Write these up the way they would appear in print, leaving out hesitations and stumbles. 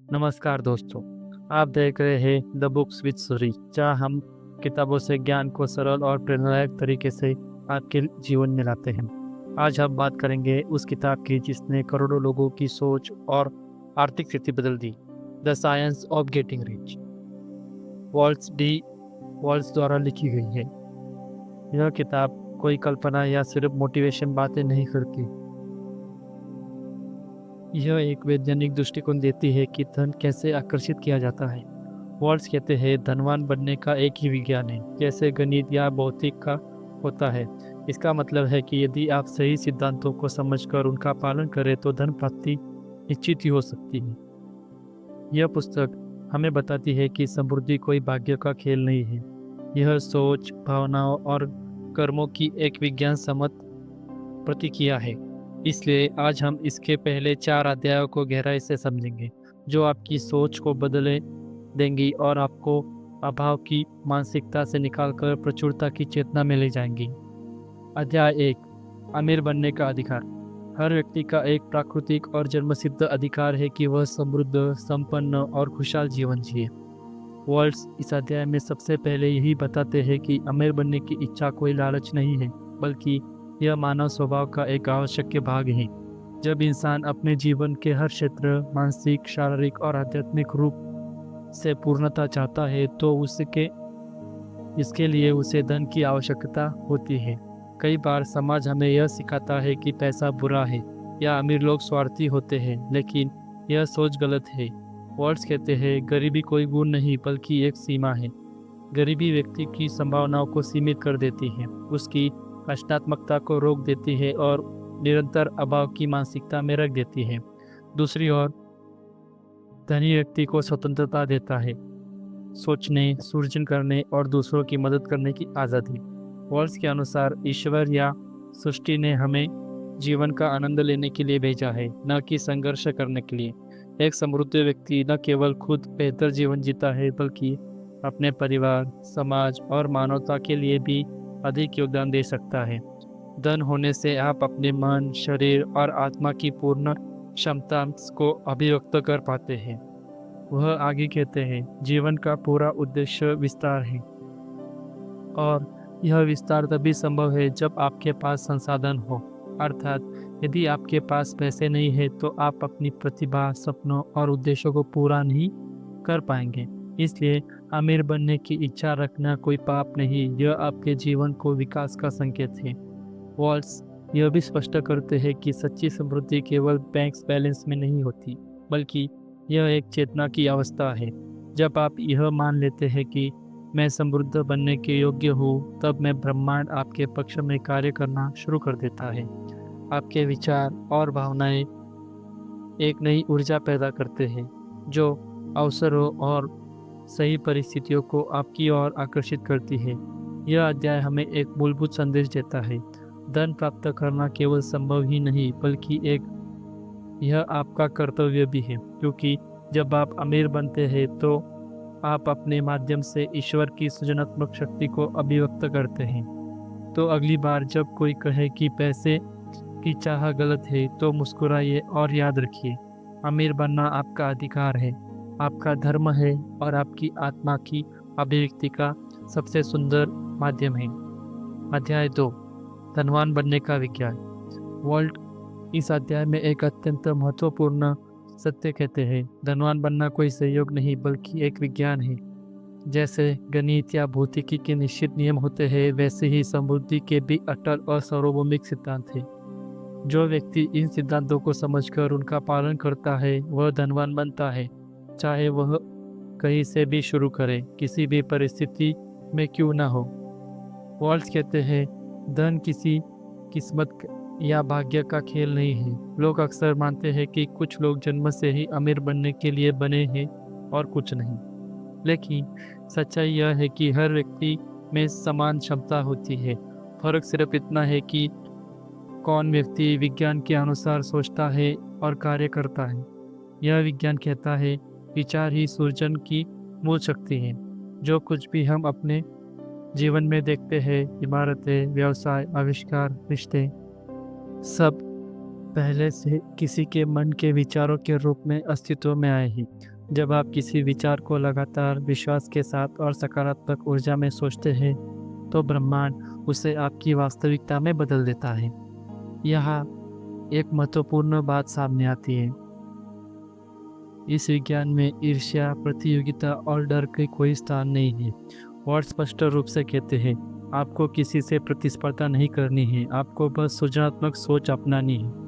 नमस्कार दोस्तों, आप देख रहे हैं द बुक्स विद सूरी, जहाँ हम किताबों से ज्ञान को सरल और प्रेरणादायक तरीके से आपके जीवन में लाते हैं। आज हम बात करेंगे उस किताब की जिसने करोड़ों लोगों की सोच और आर्थिक स्थिति बदल दी, the science of getting rich. Wallace D Wattles द्वारा लिखी गई है। यह किताब कोई कल्पना या सिर्फ मोटिवेशन बातें नहीं करती। यह एक वैज्ञानिक दृष्टिकोण देती है कि धन कैसे आकर्षित किया जाता है। वॉल्स कहते हैं धनवान बनने का एक ही विज्ञान है, जैसे गणित या भौतिक का होता है। इसका मतलब है कि यदि आप सही सिद्धांतों को समझकर उनका पालन करें तो धन प्राप्ति निश्चित ही हो सकती है। यह पुस्तक हमें बताती है कि समृद्धि कोई भाग्य का खेल नहीं है। यह सोच, भावनाओं और कर्मों की एक विज्ञान सम्मत प्रतिक्रिया है। इसलिए आज हम इसके पहले 4 अध्यायों को गहराई से समझेंगे, जो आपकी सोच को बदले देंगी और आपको अभाव की मानसिकता से निकालकर प्रचुरता की चेतना में ले जाएंगी। अध्याय 1, अमीर बनने का अधिकार। हर व्यक्ति का एक प्राकृतिक और जन्मसिद्ध अधिकार है कि वह समृद्ध, संपन्न और खुशहाल जीवन जिए। वर्ल्ड्स इस अध्याय में सबसे पहले यही बताते हैं कि अमीर बनने की इच्छा कोई लालच नहीं है, बल्कि यह मानव स्वभाव का एक आवश्यक भाग है। जब इंसान अपने जीवन के हर क्षेत्र, मानसिक, शारीरिक और आध्यात्मिक रूप से पूर्णता चाहता है तो इसके लिए उसे धन की आवश्यकता होती है। कई बार समाज हमें यह सिखाता है कि पैसा बुरा है या अमीर लोग स्वार्थी होते हैं, लेकिन यह सोच गलत है। वर्ड्स कहते हैं गरीबी कोई गुण नहीं बल्कि एक सीमा है। गरीबी व्यक्ति की संभावनाओं को सीमित कर देती है, उसकी रचनात्मकता को रोक देती है और निरंतर अभाव की मानसिकता में रख देती है। दूसरी ओर धनी व्यक्ति को स्वतंत्रता देता है, सोचने, सृजन करने और दूसरों की मदद करने की आज़ादी। वर्ल्स के अनुसार ईश्वर या सृष्टि ने हमें जीवन का आनंद लेने के लिए भेजा है, न कि संघर्ष करने के लिए। एक समृद्ध व्यक्ति न केवल खुद बेहतर जीवन जीता है, बल्कि अपने परिवार, समाज और मानवता के लिए भी अधिक योगदान दे सकता है। धन होने से आप अपने मन, शरीर और आत्मा की पूर्ण क्षमता को अभिव्यक्त कर पाते हैं। वह आगे कहते हैं जीवन का पूरा उद्देश्य विस्तार है, और यह विस्तार तभी संभव है जब आपके पास संसाधन हो। अर्थात यदि आपके पास पैसे नहीं है तो आप अपनी प्रतिभा, सपनों और उद्देश्यों को पूरा नहीं कर पाएंगे। इसलिए अमीर बनने की इच्छा रखना कोई पाप नहीं, यह आपके जीवन को विकास का संकेत है। वॉल्स यह भी स्पष्ट करते हैं कि सच्ची समृद्धि केवल बैंक बैलेंस में नहीं होती, बल्कि यह एक चेतना की अवस्था है। जब आप यह मान लेते हैं कि मैं समृद्ध बनने के योग्य हूँ, तब मैं ब्रह्मांड आपके पक्ष में कार्य करना शुरू कर देता है। आपके विचार और भावनाएं एक नई ऊर्जा पैदा करते हैं, जो अवसरों और सही परिस्थितियों को आपकी ओर आकर्षित करती है। यह अध्याय हमें एक मूलभूत संदेश देता है। धन प्राप्त करना केवल संभव ही नहीं, बल्कि यह आपका कर्तव्य भी है, क्योंकि जब आप अमीर बनते हैं तो आप अपने माध्यम से ईश्वर की सृजनात्मक शक्ति को अभिव्यक्त करते हैं। तो अगली बार जब कोई कहे कि पैसे की चाह गलत है, तो मुस्कुराइए और याद रखिए, अमीर बनना आपका अधिकार है, आपका धर्म है और आपकी आत्मा की अभिव्यक्ति का सबसे सुंदर माध्यम है। अध्याय 2, धनवान बनने का विज्ञान। वर्ल्ड इस अध्याय में एक अत्यंत महत्वपूर्ण सत्य कहते हैं, धनवान बनना कोई संयोग नहीं बल्कि एक विज्ञान है। जैसे गणित या भौतिकी के निश्चित नियम होते हैं, वैसे ही समृद्धि के भी अटल और सार्वभौमिक सिद्धांत है। जो व्यक्ति इन सिद्धांतों को समझकर उनका पालन करता है वह धनवान बनता है, चाहे वह कहीं से भी शुरू करे, किसी भी परिस्थिति में क्यों ना हो। वॉल्स कहते हैं धन किसी किस्मत या भाग्य का खेल नहीं है। लोग अक्सर मानते हैं कि कुछ लोग जन्म से ही अमीर बनने के लिए बने हैं और कुछ नहीं, लेकिन सच्चाई यह है कि हर व्यक्ति में समान क्षमता होती है। फर्क सिर्फ इतना है कि कौन व्यक्ति विज्ञान के अनुसार सोचता है और कार्य करता है। यह विज्ञान कहता है विचार ही सृजन की मूल शक्ति है। जो कुछ भी हम अपने जीवन में देखते हैं, इमारतें, व्यवसाय, आविष्कार, रिश्ते, सब पहले से किसी के मन के विचारों के रूप में अस्तित्व में आए हैं। जब आप किसी विचार को लगातार विश्वास के साथ और सकारात्मक ऊर्जा में सोचते हैं, तो ब्रह्मांड उसे आपकी वास्तविकता में बदल देता है। यहाँ एक महत्वपूर्ण बात सामने आती है। इस विज्ञान में ईर्ष्या, प्रतियोगिता और डर के कोई स्थान नहीं है। और स्पष्ट रूप से कहते हैं, आपको किसी से प्रतिस्पर्धा नहीं करनी है, आपको बस सृजनात्मक सोच अपनानी है।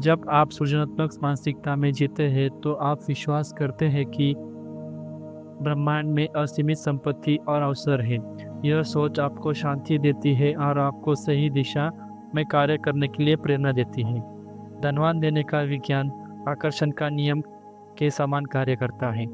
जब आप सृजनात्मक मानसिकता में जीते हैं, तो आप विश्वास करते हैं कि ब्रह्मांड में असीमित संपत्ति और अवसर है। यह सोच आपको शांति देती है और आपको सही दिशा में कार्य करने के लिए प्रेरणा देती है। धनवान देने का विज्ञान आकर्षण का नियम के समान कार्य करता है।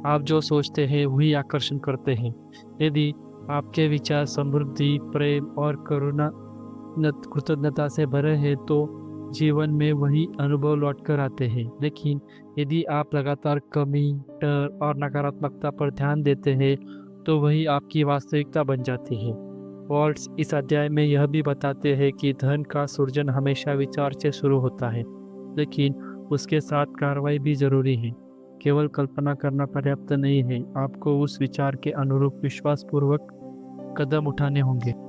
आप जो सोचते हैं वही आकर्षण करते हैं। यदि आपके विचार समृद्धि, प्रेम और कृतज्ञता से भरे हैं, तो जीवन में वही अनुभव लौट कर आते हैं। लेकिन यदि आप लगातार कमी, डर और नकारात्मकता पर ध्यान देते हैं, तो वही आपकी वास्तविकता बन जाती है। वॉल्ट्स इस अध्याय में यह भी बताते हैं कि धन का सृजन हमेशा विचार से शुरू होता है, लेकिन उसके साथ कार्रवाई भी जरूरी है। केवल कल्पना करना पर्याप्त नहीं है, आपको उस विचार के अनुरूप विश्वासपूर्वक कदम उठाने होंगे।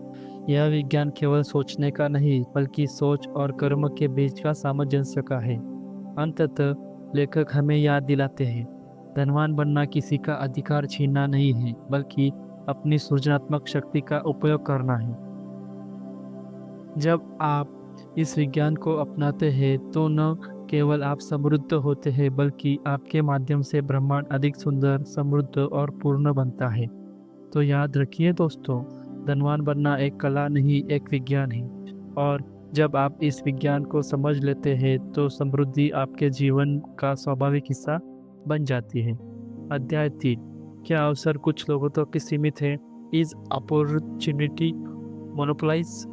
यह विज्ञान केवल सोचने का नहीं, बल्कि सोच और कर्म के बीच का सामंजस्य का है। अंततः लेखक हमें याद दिलाते हैं, धनवान बनना किसी का अधिकार छीनना नहीं है, बल्कि अपनी सृजनात्मक शक्ति का उपयोग करना है। जब आप इस विज्ञान को अपनाते हैं, तो न केवल आप समृद्ध होते हैं, बल्कि आपके माध्यम से ब्रह्मांड अधिक सुंदर, समृद्ध और पूर्ण बनता है। तो याद रखिए दोस्तों, धनवान बनना एक कला नहीं, एक विज्ञान है। और जब आप इस विज्ञान को समझ लेते हैं, तो समृद्धि आपके जीवन का स्वाभाविक हिस्सा बन जाती है। अध्याय 3, क्या अवसर कुछ लोगों तक तो सीमित है? Is opportunity monopolise?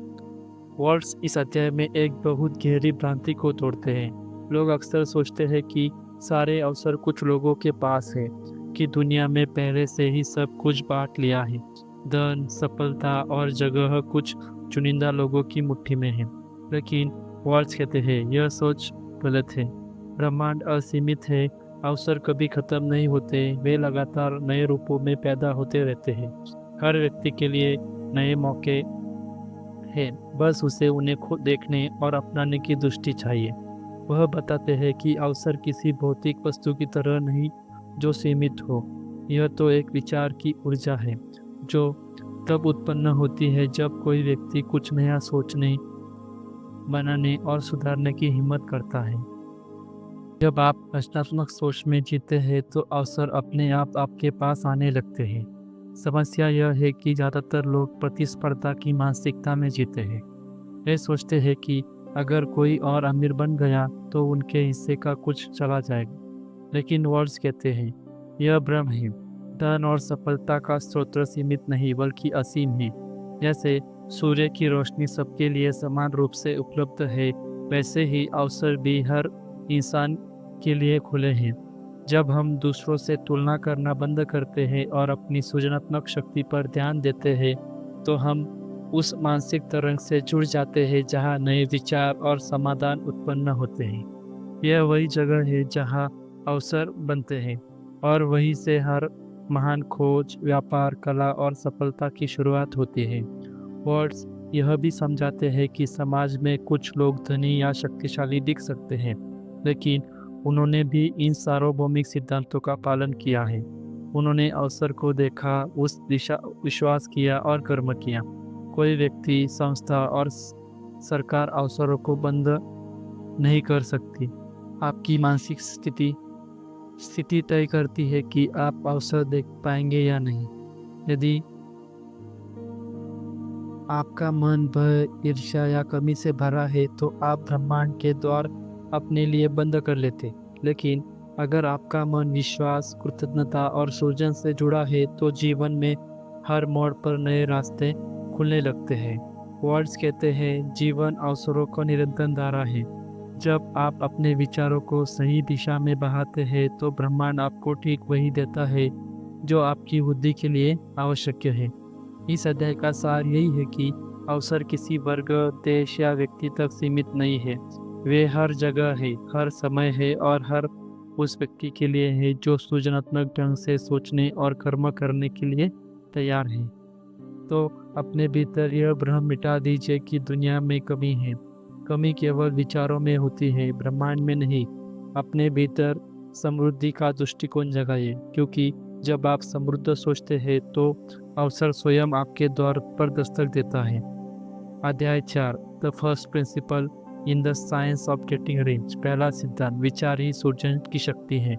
वर्ड्स इस अध्याय में एक बहुत गहरी भ्रांति को तोड़ते हैं। लोग अक्सर सोचते हैं कि सारे अवसर कुछ लोगों के पास है, कि दुनिया में पहले से ही सब कुछ बांट लिया है। धन, सफलता और जगह कुछ चुनिंदा लोगों की मुट्ठी में है। लेकिन वर्ड्स कहते हैं, यह सोच गलत है। ब्रह्मांड असीमित है, अवसर कभी खत्म नहीं होते, वे लगातार नए रूपों में पैदा होते रहते हैं। हर व्यक्ति के लिए नए मौके हैं, बस उसे उन्हें खुद देखने और अपनाने की दृष्टि चाहिए। वह बताते हैं कि अवसर किसी भौतिक वस्तु की तरह नहीं जो सीमित हो। यह तो एक विचार की ऊर्जा है, जो तब उत्पन्न होती है जब कोई व्यक्ति कुछ नया सोचने, बनाने और सुधारने की हिम्मत करता है। जब आप रचनात्मक सोच में जीते हैं, तो अवसर अपने आप आपके पास आने लगते हैं। समस्या यह है कि ज़्यादातर लोग प्रतिस्पर्धा की मानसिकता में जीते हैं। वे सोचते हैं कि अगर कोई और अमीर बन गया तो उनके हिस्से का कुछ चला जाएगा। लेकिन वर्ड्स कहते हैं, यह भ्रम है। धन और सफलता का स्रोत सीमित नहीं, बल्कि असीम है। जैसे सूर्य की रोशनी सबके लिए समान रूप से उपलब्ध है, वैसे ही अवसर भी हर इंसान के लिए खुले हैं। जब हम दूसरों से तुलना करना बंद करते हैं और अपनी सृजनात्मक शक्ति पर ध्यान देते हैं, तो हम उस मानसिक तरंग से जुड़ जाते हैं जहां नए विचार और समाधान उत्पन्न होते हैं। यह वही जगह है जहां अवसर बनते हैं, और वहीं से हर महान खोज, व्यापार, कला और सफलता की शुरुआत होती है। वर्ड्स यह भी समझाते हैं कि समाज में कुछ लोग धनी या शक्तिशाली दिख सकते हैं, लेकिन उन्होंने भी इन सार्वभौमिक सिद्धांतों का पालन किया है। उन्होंने अवसर को देखा, उस दिशा विश्वास किया और कर्म किया। कोई व्यक्ति, संस्था और सरकार अवसरों को बंद नहीं कर सकती। आपकी मानसिक स्थिति तय करती है कि आप अवसर देख पाएंगे या नहीं। यदि आपका मन भय, ईर्ष्या या कमी से भरा है, तो आप ब्रह्मांड के द्वार अपने लिए बंद कर लेते। लेकिन अगर आपका मन विश्वास, कृतज्ञता और सृजन से जुड़ा है, तो जीवन में हर मोड़ पर नए रास्ते खुलने लगते हैं। वर्ड्स कहते हैं, जीवन अवसरों का निरंतर धारा है। जब आप अपने विचारों को सही दिशा में बहाते हैं, तो ब्रह्मांड आपको ठीक वही देता है जो आपकी बुद्धि के लिए आवश्यक है। इस अध्याय का सार यही है कि अवसर किसी वर्ग, देश या व्यक्ति तक सीमित नहीं है। वे हर जगह है, हर समय है और हर उस व्यक्ति के लिए है जो सृजनात्मक ढंग से सोचने और कर्म करने के लिए तैयार है। तो अपने भीतर यह भ्रम मिटा दीजिए कि दुनिया में कमी है। कमी केवल विचारों में होती है, ब्रह्मांड में नहीं। अपने भीतर समृद्धि का दृष्टिकोण जगाइए, क्योंकि जब आप समृद्ध सोचते हैं तो अवसर स्वयं आपके द्वार पर दस्तक देता है। अध्याय 4, the first principle in the science of getting rich. पहला सिद्धांत, विचार ही सृजन की शक्ति है।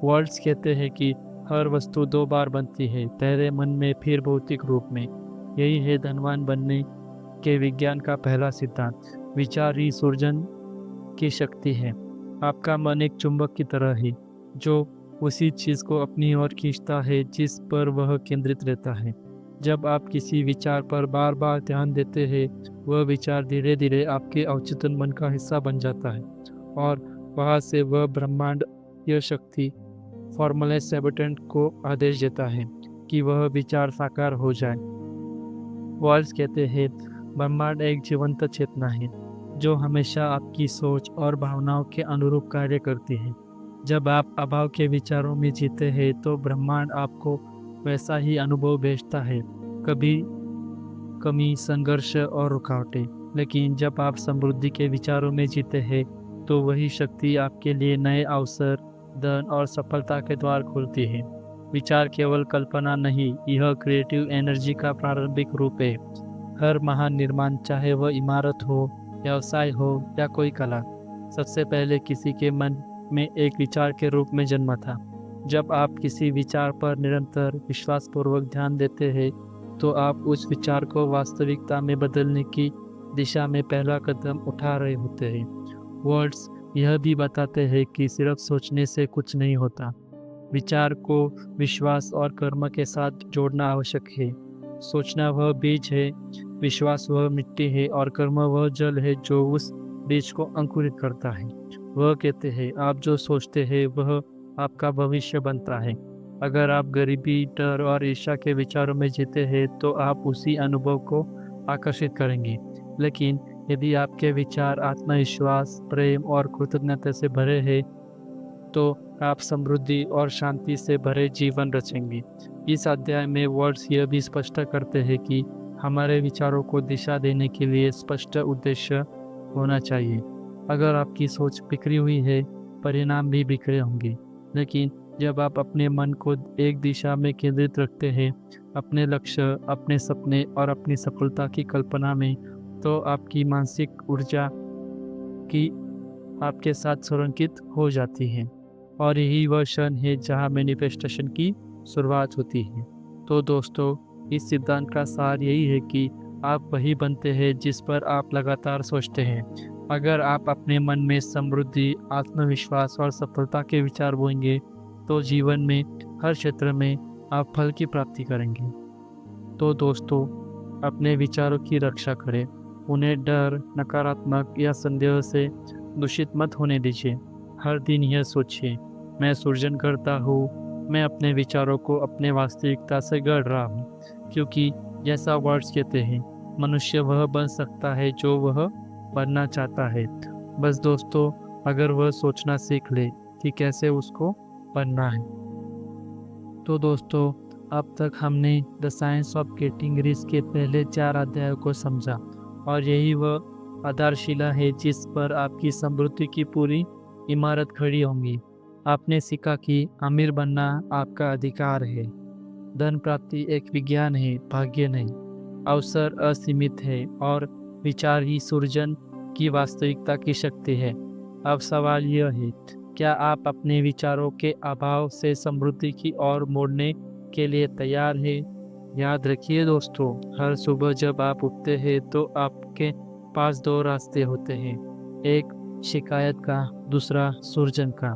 वर्ड्स कहते हैं कि हर वस्तु दो बार बनती है, पहले मन में फिर भौतिक रूप में। यही है धनवान बनने के विज्ञान का पहला सिद्धांत। विचार ही सृजन की शक्ति है। आपका मन एक चुंबक की तरह है जो उसी चीज को अपनी ओर खींचता है जिस पर वह केंद्रित रहता है। जब आप किसी विचार पर बार बार ध्यान देते हैं, वह विचार धीरे धीरे आपके अवचेतन मन का हिस्सा बन जाता है और वहां से वह ब्रह्मांड यह शक्ति फॉर्मूलेस सेबटेंट को आदेश देता है कि वह विचार साकार हो जाए। वॉल्स कहते हैं ब्रह्मांड एक जीवंत चेतना है जो हमेशा आपकी सोच और भावनाओं के अनुरूप कार्य करती है। जब आप अभाव के विचारों में जीते हैं तो ब्रह्मांड आपको वैसा ही अनुभव भेजता है, कभी कमी, संघर्ष और रुकावटें। लेकिन जब आप समृद्धि के विचारों में जीते हैं तो वही शक्ति आपके लिए नए अवसर, धन और सफलता के द्वार खोलती है। विचार केवल कल्पना नहीं, यह क्रिएटिव एनर्जी का प्रारंभिक रूप है। हर महान निर्माण, चाहे वह इमारत हो, व्यवसाय हो या कोई कला, सबसे पहले किसी के मन में एक विचार के रूप में जन्मा था। जब आप किसी विचार पर निरंतर विश्वासपूर्वक ध्यान देते हैं तो आप उस विचार को वास्तविकता में बदलने की दिशा में पहला कदम उठा रहे होते हैं। वर्ड्स यह भी बताते हैं कि सिर्फ सोचने से कुछ नहीं होता। विचार को विश्वास और कर्म के साथ जोड़ना आवश्यक है। सोचना वह बीज है, विश्वास वह मिट्टी है और कर्म वह जल है जो उस बीज को अंकुरित करता है। वह कहते हैं आप जो सोचते हैं वह आपका भविष्य बनता है। अगर आप गरीबी, डर और ईर्ष्या के विचारों में जीते हैं तो आप उसी अनुभव को आकर्षित करेंगे। लेकिन यदि आपके विचार आत्मविश्वास, प्रेम और कृतज्ञता से भरे हैं तो आप समृद्धि और शांति से भरे जीवन रचेंगे। इस अध्याय में वर्ड्स यह भी स्पष्ट करते हैं कि हमारे विचारों को दिशा देने के लिए स्पष्ट उद्देश्य होना चाहिए। अगर आपकी सोच बिखरी हुई है, परिणाम भी बिखरे होंगे। लेकिन जब आप अपने मन को एक दिशा में केंद्रित रखते हैं, अपने लक्ष्य, अपने सपने और अपनी सफलता की कल्पना में, तो आपकी मानसिक ऊर्जा की आपके साथ संरेखित हो जाती है और यही वह क्षण है जहां मैनिफेस्टेशन की शुरुआत होती है। तो दोस्तों, इस सिद्धांत का सार यही है कि आप वही बनते हैं जिस पर आप लगातार सोचते हैं। अगर आप अपने मन में समृद्धि, आत्मविश्वास और सफलता के विचार बोएंगे तो जीवन में हर क्षेत्र में आप फल की प्राप्ति करेंगे। तो दोस्तों, अपने विचारों की रक्षा करें। उन्हें डर, नकारात्मक या संदेह से दूषित मत होने दीजिए। हर दिन यह सोचिए, मैं सृजन करता हूँ, मैं अपने विचारों को अपने वास्तविकता से गढ़ रहा हूँ। क्योंकि जैसा वर्ड्स कहते हैं, मनुष्य वह बन सकता है जो वह बनना चाहता है। बस दोस्तों, अगर वह सोचना सीख ले कि कैसे उसको बनना है। तो दोस्तों, अब तक हमने the science of getting rich के पहले 4 अध्यायों को समझा और यही वह आधारशिला है जिस पर आपकी समृद्धि की पूरी इमारत खड़ी होंगी। आपने सीखा कि अमीर बनना आपका अधिकार है, धन प्राप्ति एक विज्ञान है, भाग्य नहीं, अवसर असीमित है और विचार ही सृजन की वास्तविकता की शक्ति है। अब सवाल यह है, क्या आप अपने विचारों के अभाव से समृद्धि की ओर मोड़ने के लिए तैयार हैं? याद रखिए दोस्तों, हर सुबह जब आप उठते हैं तो आपके पास 2 रास्ते होते हैं, एक शिकायत का, दूसरा सृजन का।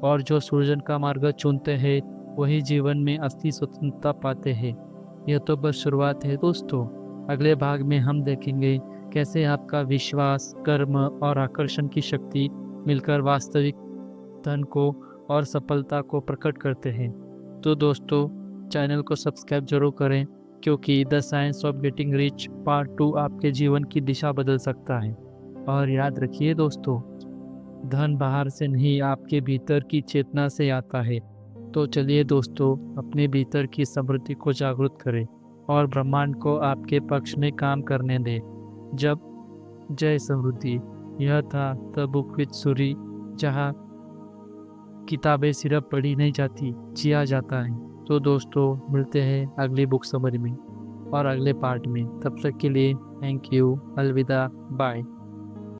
और जो सृजन का मार्ग चुनते हैं वही जीवन में असली स्वतंत्रता पाते हैं। यह तो बस शुरुआत है दोस्तों। अगले भाग में हम देखेंगे कैसे आपका विश्वास, कर्म और आकर्षण की शक्ति मिलकर वास्तविक धन को और सफलता को प्रकट करते हैं। तो दोस्तों, चैनल को सब्सक्राइब जरूर करें, क्योंकि the science of getting rich part 2 आपके जीवन की दिशा बदल सकता है। और याद रखिए दोस्तों, धन बाहर से नहीं, आपके भीतर की चेतना से आता है। तो चलिए दोस्तों, अपने भीतर की समृद्धि को जागृत करें और ब्रह्मांड को आपके पक्ष में काम करने दें। जब जय समृद्धि। यह था द बुक विद सूरी, जहाँ किताबें सिर्फ पढ़ी नहीं जाती, जिया जाता है। तो दोस्तों, मिलते हैं अगली बुक समरी में और अगले पार्ट में। तब तक के लिए थैंक यू, अलविदा, बाय।